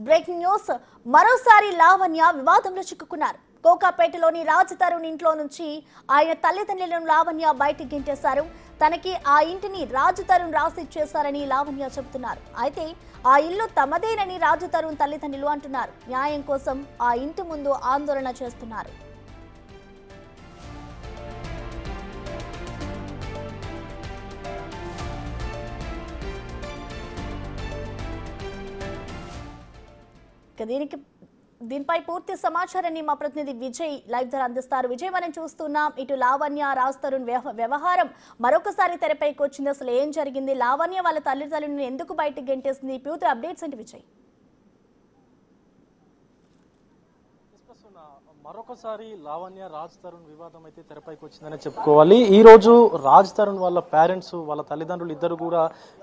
Breaking news మరోసారి లావణ్య వివాదంలో చిక్కుకున్నారు. కోకాపేటలోని రాజ్ తరుణ్ ఇంట్లో నుంచి ఆయన తల్లిదండ్రులను లావణ్య బయటికి గింటేశారు. తనకి ఆ ఇంటిని రాజ్ తరుణ్ రాసిచ్చేశారని లావణ్య చెబుతున్నారు. అయితే ఆ ఇల్లు తమదేనని రాజ్ తరుణ్ తల్లిదండ్రులు అంటున్నారు. న్యాయం కోసం ఆ ఇంటి ముందు ఆందోళన చేస్తున్నారు. దీనిపై పూర్తి సమాచారాన్ని మా ప్రతినిధి విజయ్ లైవ్ ద్వారా అందిస్తారు. విజయ్, మనం చూస్తున్నాం ఇటు లావణ్య రాజ్ తరుణ్ వ్యవహారం మరొకసారి తెరపైకి వచ్చింది. అసలు ఏం జరిగింది? లావణ్య వాళ్ళ తల్లిదండ్రులను ఎందుకు బయటకు గెంటేసింది? పూర్తి అప్డేట్స్ ఏంటి విజయ్? మరొకసారి లావణ్య రాజ్ తరుణ్ వివాదం అయితే తెరపైకి వచ్చిందని చెప్పుకోవాలి. ఈ రోజు రాజ్ తరుణ్ వాళ్ళ పేరెంట్స్, వాళ్ళ తల్లిదండ్రులు ఇద్దరు కూడా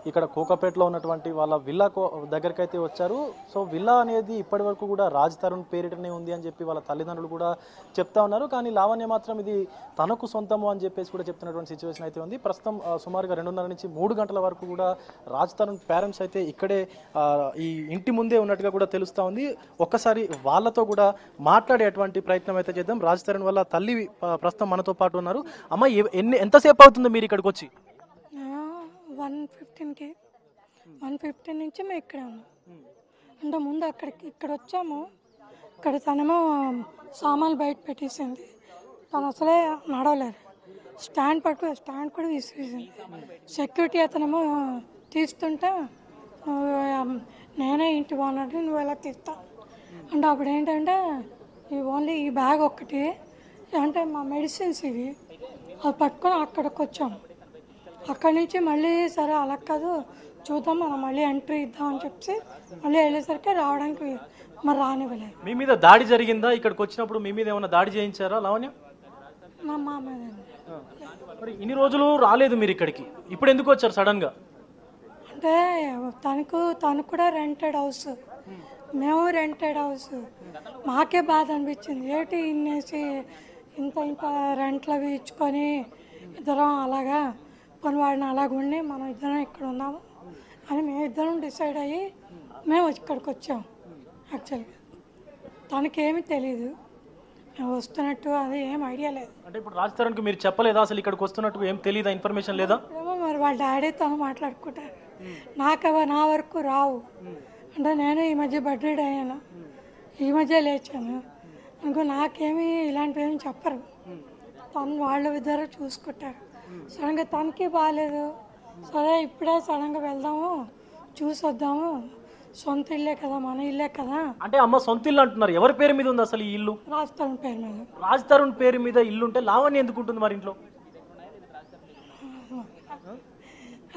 ఇక్కడ కోకాపేటలో ఉన్నటువంటి వాళ్ళ విల్లా దగ్గరికి అయితే వచ్చారు. సో విల్లా అనేది ఇప్పటి వరకు కూడా రాజ్ తరుణ్ పేరిటనే ఉంది అని చెప్పి వాళ్ళ తల్లిదండ్రులు కూడా చెప్తా ఉన్నారు. కానీ లావణ్య మాత్రం ఇది తనకు సొంతము అని చెప్పేసి కూడా చెప్తున్నటువంటి సిచ్యువేషన్ అయితే ఉంది. ప్రస్తుతం సుమారుగా 2:30 నుంచి 3 గంటల వరకు కూడా రాజ్ తరుణ్ పేరెంట్స్ అయితే ఇక్కడే ఈ ఇంటి ముందే ఉన్నట్టుగా కూడా తెలుస్తూ ఉంది. ఒక్కసారి వాళ్ళతో కూడా మాట్లాడేటువంటి ప్రయత్నం అయితే చేద్దాం. రాజ్ తరుణ్ వల్ల తల్లి ప్రస్తుతం మనతో పాటు ఉన్నారు. అమ్మ, ఎంతసేపు అవుతుంది మీరు ఇక్కడికి వచ్చి? 1:15 నుంచి మేము ఇక్కడ ఉన్నాం. అంటే ముందు ఇక్కడ వచ్చాము. ఇక్కడ తనేమో సామాన్లు బయట పెట్టేసింది. తను అసలే నడవలేరు. స్టాండ్ కూడా విసిరేసింది. సెక్యూరిటీ అతనేమో తీస్తుంటే నేనే ఇంటి బాగున్నట్టు నువ్వు ఎలా తీస్తా అంటే అప్పుడు ఏంటంటే ఓన్లీ ఈ బ్యాగ్ ఒక్కటి అంటే మా మెడిసిన్స్ ఇవి అది పట్టుకొని అక్కడికి వచ్చాము. అక్కడి నుంచి మళ్ళీ సరే అలా కాదు చూద్దాం మనం మళ్ళీ ఎంట్రీ ఇద్దామని చెప్పి మళ్ళీ వెళ్ళేసరికి రావడానికి మరి రానివ్వలేదు. మీ మీద దాడి జరిగిందా? ఇక్కడికి వచ్చినప్పుడు మీ మీద ఏమైనా దాడి చేయించారా లావణ్య? మా మామ మరి ఇన్ని రోజులు రాలేదు మీరు ఇక్కడికి, ఇప్పుడు ఎందుకు వచ్చారు సడన్ గా? అంటే తను కూడా రెంటెడ్ హౌస్, మేము రెంటెడ్ హౌస్. మాకే బాధ అనిపించింది. ఏంటి ఇన్నేసి ఇంత రెంట్లు అవి ఇచ్చుకొని ఇద్దరం అలాగా కొనివాడిని అలాగుండి మనం ఇద్దరం ఇక్కడ ఉన్నాము అని మేము ఇద్దరం డిసైడ్ అయ్యి మేము ఇక్కడికి వచ్చాము. యాక్చువల్గా తనకేమీ తెలీదు వస్తున్నట్టు, అది ఏం ఐడియా లేదు. అంటే ఇప్పుడు రాజ్ తరుణ్కి మీరు చెప్పలేదా అసలు ఇక్కడికి వస్తున్నట్టు? ఏం తెలియదా, ఇన్ఫర్మేషన్ లేదా? ఏమో మరి వాళ్ళ డాడీ తను మాట్లాడుకుంటారు. నా వరకు రావు. అంటే నేను ఈ మధ్య బెడ్రీడ్ అయ్యాను, ఈ మధ్య లేచాను అనుకో, నాకేమీ ఇలాంటివి ఏమి చెప్పరు. వాళ్ళు ఇద్దరు చూసుకుంటారు. సడన్గా తనకి బాగాలేదు. సరే ఇప్పుడే సడన్గా వెళ్దాము చూసి వద్దాము, సొంత ఇల్లే కదా మన ఇల్లే కదా. అంటే అమ్మ సొంత ఇల్లు అంటున్నారు, ఎవరి పేరు మీద ఉంది అసలు ఈ ఇల్లు? రాజ్ తరుణ్ పేరు మీద. రాజ్ తరుణ్ పేరు మీద ఇల్లు ఉంటే లావణ్య ఎందుకు ఉంటుంది మరి ఇంట్లో?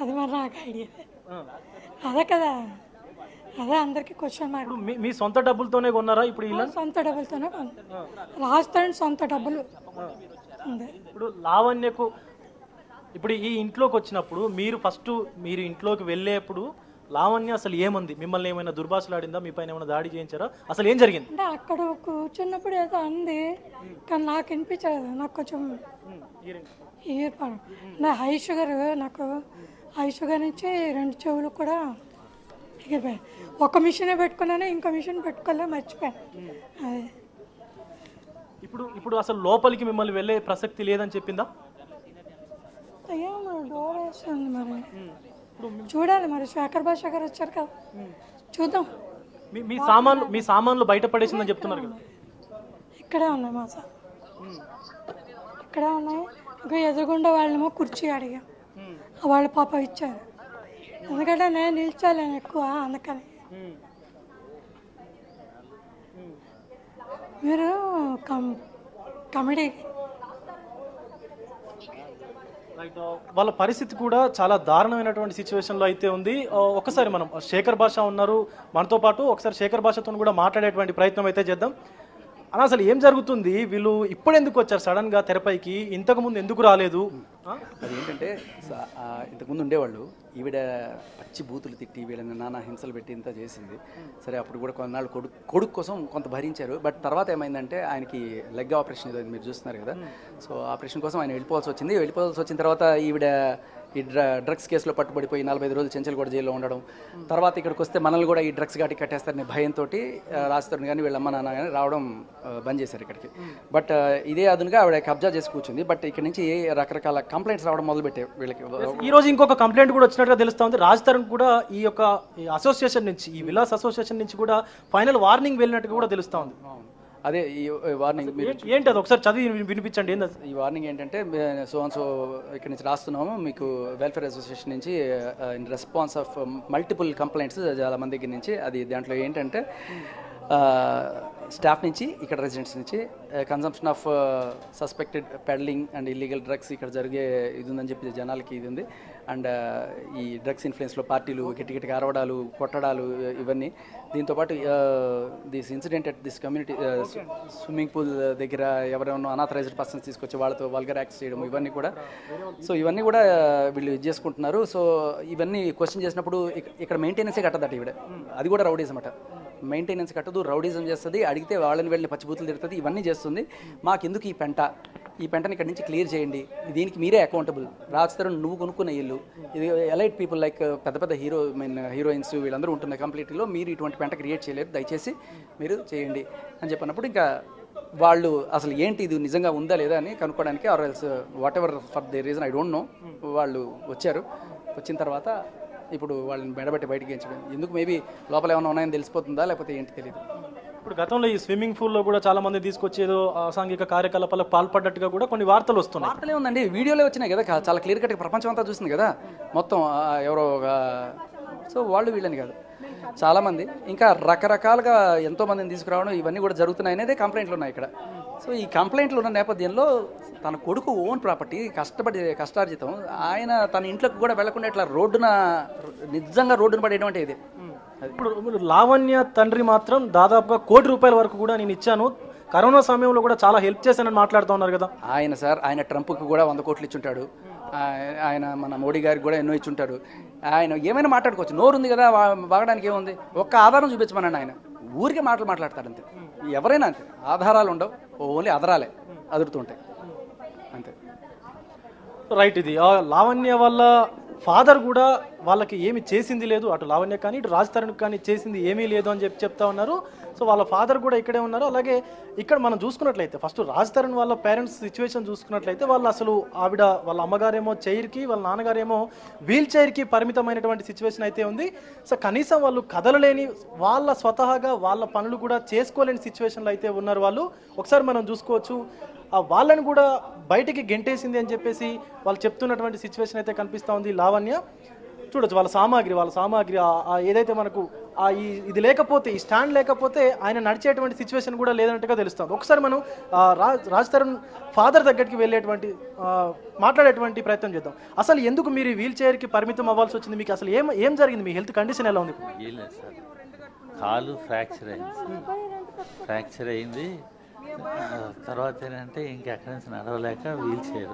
అది మరి నాకు ఐడియా అదే కదా, అదే అందరికి క్వశ్చన్ మార్క్. మీ సొంత డబ్బులతోనే కొన్నారా ఇప్పుడు ఇల్లు? సొంత డబ్బులతోనే రాజ్ తరుణ్ సొంత డబ్బులు. ఇప్పుడు లావణ్యకు ఇప్పుడు ఈ ఇంట్లోకి వచ్చినప్పుడు మీరు ఇంట్లోకి వెళ్ళేప్పుడు లావణ్య అసలు ఏమంది? మిమ్మల్ని ఏమైనా దుర్భాషలాడిందా? మీ పైన ఏమైనా దాడి చేయించారా? అసలు ఏం జరిగింది? అంటే అక్కడ కూర్చున్నప్పుడు ఏదో అంది కానీ నాకు వినిపించలేదు. నాకు కొంచెం ఈర్పాడు అంటే హై షుగర్, నాకు హై షుగర్ నుంచి 2 చెవులు కూడా ఎగిరిపోయాయి. ఒక మిషనే పెట్టుకున్నాను, ఇంకో మిషన్ పెట్టుకోలే, మర్చిపోయాను. అదే ఇప్పుడు అసలు లోపలికి మిమ్మల్ని వెళ్ళే ప్రసక్తి లేదని చెప్పిందా? అయ్యో మరి డోర్ వేస్తుంది, మరి చూడాలి. మరి శేఖర్ భాష గారు వచ్చారు కదా, చూద్దాం. మీ సామాన్లు బయట పడేసిందని చెప్తున్నారు కదా? ఇక్కడే ఉన్నాయి మా సార్, ఇక్కడే ఉన్నాయి. ఇంకా ఎదురుగుండా వాళ్ళేమో కుర్చీ అడిగా, వాళ్ళ పాప ఇచ్చారు. ఎందుకంటే నేను నిల్చోలేను ఎక్కువ, అందుకని. మీరు కమెడీ వాళ్ళ పరిస్థితి కూడా చాలా దారుణమైనటువంటి సిచ్యువేషన్లో అయితే ఉంది. ఒకసారి మనం శేఖర్ భాష ఉన్నారు మనతో పాటు, ఒకసారి శేఖర్ భాషతో కూడా మాట్లాడేటువంటి ప్రయత్నం అయితే చేద్దాం. అలా అసలు ఏం జరుగుతుంది? వీళ్ళు ఇప్పుడు ఎందుకు వచ్చారు సడన్గా తెరపైకి? ఇంతకుముందు ఎందుకు రాలేదు? అది ఏంటంటే ఇంతకుముందు ఉండేవాళ్ళు, ఈవిడ పచ్చి బూతులు తిట్టి వీళ్ళని నానా హింసలు పెట్టి ఇంత చేసింది. సరే అప్పుడు కూడా కొన్నాళ్ళు కొడుకు కోసం కొంత భరించారు. బట్ తర్వాత ఏమైందంటే ఆయనకి లెగ్ ఆపరేషన్ ఏదో మీరు చూస్తున్నారు కదా, సో ఆపరేషన్ కోసం ఆయన వెళ్ళిపోవాల్సి వచ్చింది. వెళ్ళిపోవాల్సి వచ్చిన తర్వాత ఈవిడ ఈ డ్రగ్స్ కేసులో పట్టుబడిపోయి 45 రోజులు చెంచల్గూడ జైల్లో ఉండడం, తర్వాత ఇక్కడికి వస్తే మనల్ని కూడా ఈ డ్రగ్స్ ఘాటి కట్టేస్తారనే భయంతో రాజ్ తరుణ్ కానీ వీళ్ళ అమ్మ నాన్న కానీ రావడం బంద్ చేశారు ఇక్కడికి. బట్ ఇదే అదునుగా ఆవిడ కబ్జా చేసి కూర్చుంది. బట్ ఇక్కడ నుంచి రకరకాల కంప్లైంట్స్ రావడం మొదలుపెట్టే వీళ్ళకి. ఈ రోజు ఇంకొక కంప్లైంట్ కూడా వచ్చినట్టుగా తెలుస్తా ఉంది. రాజ్ తరుణ్ కూడా ఈ యొక్క అసోసియేషన్ నుంచి, ఈ విలాస్ అసోసియేషన్ నుంచి కూడా ఫైనల్ వార్నింగ్ వెళ్ళినట్టుగా కూడా తెలుస్తా ఉంది. అదే ఈ వార్నింగ్ ఏంటి అది ఒకసారి చదివి వినిపించండి. ఏంది ఈ వార్నింగ్ ఏంటంటే, సో ఇక్కడ నుంచి రాస్తున్నాము మీకు వెల్ఫేర్ అసోసియేషన్ నుంచి in response of multiple complaints చాలా మంది దగ్గర నుంచి. అది దాంట్లో ఏంటంటే స్టాఫ్ నుంచి, ఇక్కడ రెసిడెంట్స్ నుంచి consumption of suspected peddling and illegal drugs ఇక్కడ జరిగే ఇది ఉందని చెప్పి జనాలకి ఇది ఉంది. అండ్ ఈ డ్రగ్స్ ఇన్ఫ్లుయెన్స్లో పార్టీలు గట్టి గట్టిగా అరవడాలు, కొట్టడాలు ఇవన్నీ. దీంతోపాటు this incident at this community swimming pool దగ్గర ఎవరైనా అనాథరైజ్డ్ పర్సన్స్ తీసుకొచ్చి వాళ్ళతో వల్గర్ యాక్ట్స్ చేయడం, ఇవన్నీ కూడా. సో ఇవన్నీ కూడా వీళ్ళు ఇది చేసుకుంటున్నారు. సో ఇవన్నీ క్వశ్చన్ చేసినప్పుడు ఇక్కడ మెయింటెనెన్సే కట్టదట ఈవిడ. అది కూడా రౌడీజం అట. మెయింటెనెన్స్ కట్టదు, రౌడీజం చేస్తుంది, అడిగితే వాళ్ళని వెళ్ళి పచ్చిబూతులు తిడుతుంది, ఇవన్నీ చేస్తుంది. మాకెందుకు ఈ పెంటని ఇక్కడ నుంచి క్లియర్ చేయండి, దీనికి మీరే అకౌంటబుల్. రాజ్ తరుణ్ నువ్వు కొనుక్కున్న ఇల్లు, ఇది ఎలైట్ పీపుల్ లైక్ పెద్ద పెద్ద హీరోయిన్స్ వీళ్ళందరూ ఉంటున్న కంప్లీట్లో మీరు ఇటువంటి పెంట క్రియేట్ చేయలేరు, దయచేసి మీరు చేయండి అని చెప్పినప్పుడు ఇంకా వాళ్ళు అసలు ఏంటి ఇది నిజంగా ఉందా లేదా అని కనుక్కోవడానికి, or else what ever for they reason I don't know, వాళ్ళు వచ్చారు. వచ్చిన తర్వాత ఇప్పుడు వాళ్ళని మెడబెట్టి బయటికి ఎంచడం ఎందుకు, మేబీ లోపల ఏమైనా ఉన్నాయని తెలిసిపోతుందా లేకపోతే ఏంటి తెలియదు. ఇప్పుడు గతంలో ఈ స్విమ్మింగ్ పూల్లో కూడా చాలా మంది తీసుకొచ్చేదో అసాంఘిక కార్యకలాపాలకు పాల్పడ్డట్టుగా కూడా కొన్ని వార్తలు వస్తున్నాయి. వార్తలే ఉందండి, వీడియోలే వచ్చినాయి కదా, చాలా క్లియర్ కట్గా ప్రపంచం అంతా చూసింది కదా మొత్తం ఎవరో. సో వాళ్ళు వీళ్ళని కాదు, చాలామంది ఇంకా రకరకాలుగా ఎంతోమందిని తీసుకురావడం ఇవన్నీ కూడా జరుగుతున్నాయి అనేది కంప్లైంట్లు ఉన్నాయి ఇక్కడ. సో ఈ కంప్లైంట్లు ఉన్న నేపథ్యంలో తన కొడుకు ఓన్ ప్రాపర్టీ కష్టార్జితం, ఆయన తన ఇంట్లోకి కూడా వెళ్లకుండా ఇట్లా నిజంగా రోడ్డును పడేయడం అంటే ఇది. ఇప్పుడు లావణ్య తండ్రి మాత్రం దాదాపుగా ₹1,00,00,000 వరకు కూడా నేను ఇచ్చాను, కరోనా సమయంలో కూడా చాలా హెల్ప్ చేశానని మాట్లాడుతూ ఉన్నారు కదా ఆయన ట్రంప్కి కూడా 100 కోట్లు ఇచ్చుంటాడు, ఆయన మన మోడీ గారికి కూడా ఎన్నో ఇచ్చుంటాడు. ఆయన ఏమైనా మాట్లాడుకోవచ్చు, నోరు ఉంది కదా వాగడానికి ఏముంది, ఒక్క ఆధారం చూపించమనండి. ఆయన ఊరికే మాట్లాడతాడు అంతే, ఎవరైనా అంతే, ఆధారాలు ఉండవు, ఓన్లీ అదరాలే అదురుతుంటాయి అంతే. రైట్. ఇది లావణ్య వాళ్ళ ఫాదర్ కూడా వాళ్ళకి ఏమి చేసింది లేదు, అటు లావణ్య కానీ ఇటు రాజ్ తరుణ్ కానీ చేసింది ఏమీ లేదు అని చెప్తా ఉన్నారు. సో వాళ్ళ ఫాదర్ కూడా ఇక్కడే ఉన్నారు. అలాగే ఇక్కడ మనం చూసుకున్నట్లయితే ఫస్ట్ రాజ్ తరుణ్ వాళ్ళ పేరెంట్స్ సిచ్యువేషన్ చూసుకున్నట్లయితే వాళ్ళు అసలు వాళ్ళ అమ్మగారేమో చైర్కి, వాళ్ళ నాన్నగారేమో వీల్ చైర్కి పరిమితమైనటువంటి సిచ్యువేషన్ అయితే ఉంది. సో కనీసం వాళ్ళు కదలలేని, వాళ్ళ స్వతహాగా వాళ్ళ పనులు కూడా చేసుకోలేని సిచ్యువేషన్లో అయితే ఉన్నారు వాళ్ళు. ఒకసారి మనం చూసుకోవచ్చు, వాళ్ళని కూడా బయటికి గెంటేసింది అని చెప్పేసి వాళ్ళు చెప్తున్నటువంటి సిచ్యువేషన్ అయితే కనిపిస్తూ ఉంది లావణ్య. చూడొచ్చు వాళ్ళ సామాగ్రి ఏదైతే మనకు ఇది లేకపోతే, ఈ స్టాండ్ లేకపోతే ఆయన నడిచేటువంటి సిచ్యువేషన్ కూడా లేదన్నట్టుగా తెలుస్తుంది. ఒకసారి మనం రాజ్ తరుణ్ ఫాదర్ దగ్గరికి మాట్లాడేటువంటి ప్రయత్నం చేద్దాం. అసలు ఎందుకు మీరు వీల్ చైర్కి పరిమితం అవ్వాల్సి వచ్చింది, మీకు అసలు ఏం జరిగింది, మీ హెల్త్ కండిషన్ ఎలా ఉంది? కాలు ఫ్రాక్చర్ అయింది. తర్వాత ఏంటంటే ఇంకెక్కడి నుంచి నడవలేక వీల్ చైర్,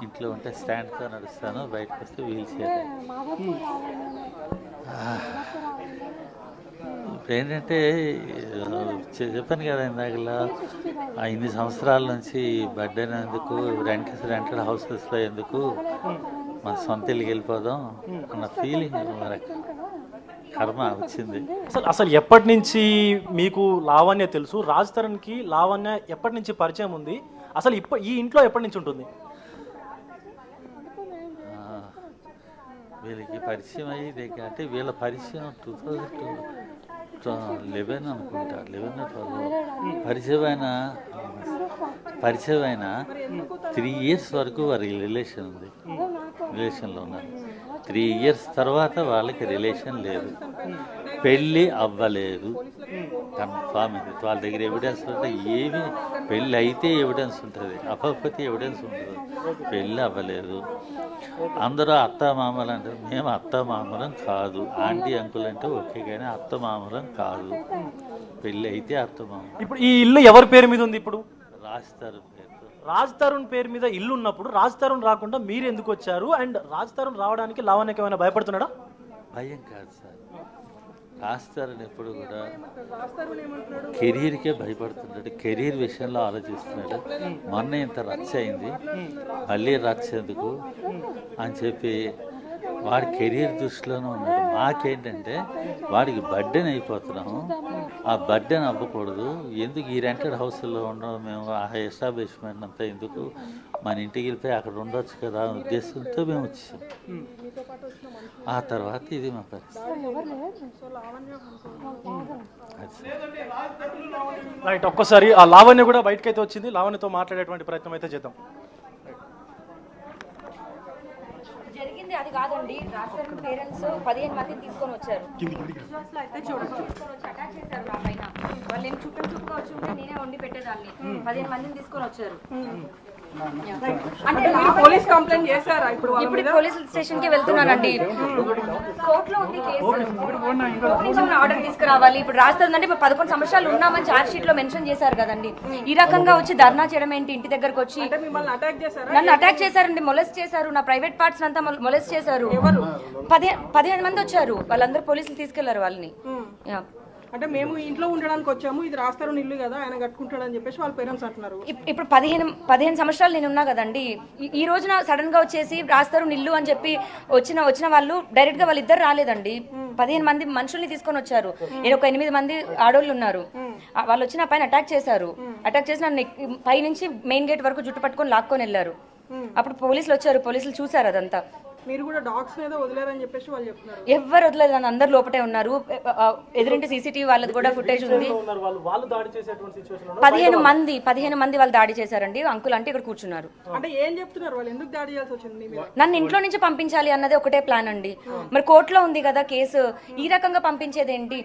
ఇంట్లో ఉంటే స్టాండ్తో నడుస్తాను, బయటకు వస్తే వీల్ చైర్. ఇప్పుడు ఏంటంటే చెప్పాను కదా ఇందాకలా, ఇన్ని సంవత్సరాల నుంచి బర్త్డేన ఎందుకు, రెంటెడ్ హౌసెస్లో ఎందుకు, మన సొంత ఇల్లుకి వెళ్ళిపోదాం అన్న ఫీలింగ్ కర్మ వచ్చింది. అసలు ఎప్పటి నుంచి మీకు లావణ్య తెలుసు? రాజ్ తరుణ్కి లావణ్య ఎప్పటి నుంచి పరిచయం ఉంది? అసలు ఈ ఇంట్లో ఎప్పటి నుంచి ఉంటుంది? వీళ్ళకి పరిచయం అయ్యేది అంటే వీళ్ళ పరిచయం 2011 అనుకుంటా, 11-12 పరిచయం అయిన 3 years వరకు వారికి రిలేషన్లో ఉన్నారు. 3 years తర్వాత వాళ్ళకి రిలేషన్ లేదు, పెళ్ళి అవ్వలేదు, కన్ఫామ్ ఇది. వాళ్ళ దగ్గర ఎవిడెన్స్ ఉంటే ఏమి, పెళ్ళి అయితే ఎవిడెన్స్ ఉంటుంది, అవ్వకపోతే ఎవిడెన్స్ ఉంటుంది. పెళ్ళి అవ్వలేదు, అందరూ అత్త మామలు అంటారు, మేము అత్త మామలం కాదు, ఆంటీ అంకుల్ అంటే ఓకే కానీ అత్త మామలం కాదు, పెళ్ళి అయితే అత్త మామలం. ఇప్పుడు ఈ ఇల్లు ఎవరి పేరు మీద ఉంది? ఇప్పుడు రాజ్ తరుణ్ పేరు మీద ఇల్లు ఉన్నప్పుడు రాజ్ తరుణ్ రాకుండా మీరు ఎందుకు వచ్చారు? అండ్ రాజ్ తరుణ్ రావడానికి లావణ్యకి ఏమైనా భయపడుతున్నాడా? భయం కాదు సార్, రాస్తారని ఎప్పుడు కూడా కెరీర్కే భయపడుతున్నాడు, కెరీర్ విషయంలో ఆలోచిస్తున్నాడు. మొన్న ఇంత రచ్చ అయింది, మళ్ళీ రచ్చ ఎందుకు అని చెప్పి వాడి కెరీర్ దృష్టిలోనే ఉన్నాడు. మాకేంటంటే వాడికి బర్డెన్ అయిపోతున్నాము, ఆ బర్డెన్ అవ్వకూడదు. ఎందుకు ఈ రెంటెడ్ హౌస్లో ఉండడం, మేము ఆ ఎస్టాబ్లిష్మెంట్ అంతా ఎందుకు, మన ఇంటికి వెళ్ళిపోయి అక్కడ ఉండొచ్చు కదా అనే ఉద్దేశంతో మేము వచ్చాం. ఆ తర్వాత ఇది మా పరిస్థితి. రైట్, ఒక్కసారి ఆ లావణ్య కూడా బయటకైతే వచ్చింది. లావణ్యతో మాట్లాడేటువంటి ప్రయత్నం అయితే చేద్దాం. జరిగింది అది కాదండి. రాష్ట్రం పేరెంట్స్ 15 మందిని తీసుకొని వచ్చారు. అటాక్ చేశారు నా పైన. వాళ్ళు ఏం చూపుగా వచ్చి ఉంటే నేనే వండి పెట్టేదాన్ని. 15 మందిని తీసుకొని వచ్చారు. అంటే పోలీస్ కంప్లైంట్ చేశారా? ఇప్పుడు పోలీస్ స్టేషన్ కి వెళ్తున్నానండి. కోర్టులో ఉంది కేసు. ఆర్డర్ తీసుకురావాలి. ఇప్పుడు రాస్తుందంటే 11 సంవత్సరాలు ఉన్నామని చార్జ్ షీట్ లో మెన్షన్ చేశారు కదండి. ఈ రకంగా వచ్చి ధర్నా చేయడం ఏంటి? ఇంటి దగ్గరకు వచ్చి నన్ను అటాక్ చేశారండి, మొలెస్ట్ చేశారు. నా ప్రైవేట్ పార్ట్స్ అంతా మొలెస్ట్ చేశారు. 15 మంది వచ్చారు. వాళ్ళందరూ పోలీసులు తీసుకెళ్లారు వాళ్ళని. అంటే మేము ఇంట్లో ఉండడానికి వచ్చాము, ఇది రాస్తారు ఇల్లు కదా, ఆయన కట్టుకుంటాడు అని చెప్పేసి వాళ్ళ పేరెంట్స్ అంటున్నారు. ఇప్పుడు 15 సంవత్సరాలు నేను ఉన్నా కదండి. ఈ రోజున సడన్ గా వచ్చేసి రాస్తారు ఇల్లు అని చెప్పి వచ్చిన వాళ్ళు డైరెక్ట్ గా వాళ్ళిద్దరు రాలేదండి. 15 మంది మనుషుల్ని తీసుకొని వచ్చారు. నేను ఒక 8 మంది ఆడోళ్ళు ఉన్నారు. వాళ్ళు వచ్చిన పైన అటాక్ చేశారు. అటాక్ చేసి నన్ను పై నుంచి మెయిన్ గేట్ వరకు జుట్టు పట్టుకొని లాక్కొని వెళ్ళారు. అప్పుడు పోలీసులు వచ్చారు. పోలీసులు చూసారు అదంతా. మీరు కూడా డాగ్స్ ఏదో వదిలేరని చెప్పేసి వాళ్ళు చెప్తున్నారు. ఎవరు వదలేదు, అందరు లోపటే ఉన్నారు. ఎదురింటి సీసీటీవీ వాళ్ళది కూడా ఫుటేజ్ ఉంది. 15 మంది వాళ్ళు దాడి చేశారండి. అంకుల్ అంటే ఇక్కడ కూర్చున్నారు. అంటే ఏం చెప్తున్నారు వాళ్ళు? ఎందుకు దాడి చేయాల్సి వచ్చింది? నన్ను ఇంట్లో నుంచి పంపించాలి అన్నది ఒకటే ప్లాన్ అండి. మరి కోర్టులో ఉంది కదా కేసు, ఈ రకంగా పంపించేది ఏంటి?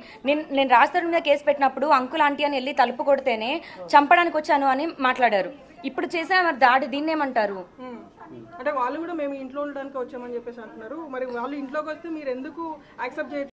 నేను రాస్తారు మీద కేసు పెట్టినప్పుడు అంకుల్ ఆంటీ అని వెళ్ళి తలుపు కొడితేనే చంపడానికి వచ్చాను అని మాట్లాడారు. ఇప్పుడు చేసా మరి దాడి, దీన్ని ఏమంటారు? అంటే వాళ్ళు కూడా మేము ఇంట్లో ఉండడానికి వచ్చామని చెప్పేసి అంటున్నారు. మరి వాళ్ళు ఇంట్లోకి వస్తే మీరు ఎందుకు యాక్సెప్ట్ చేయట్లేదు?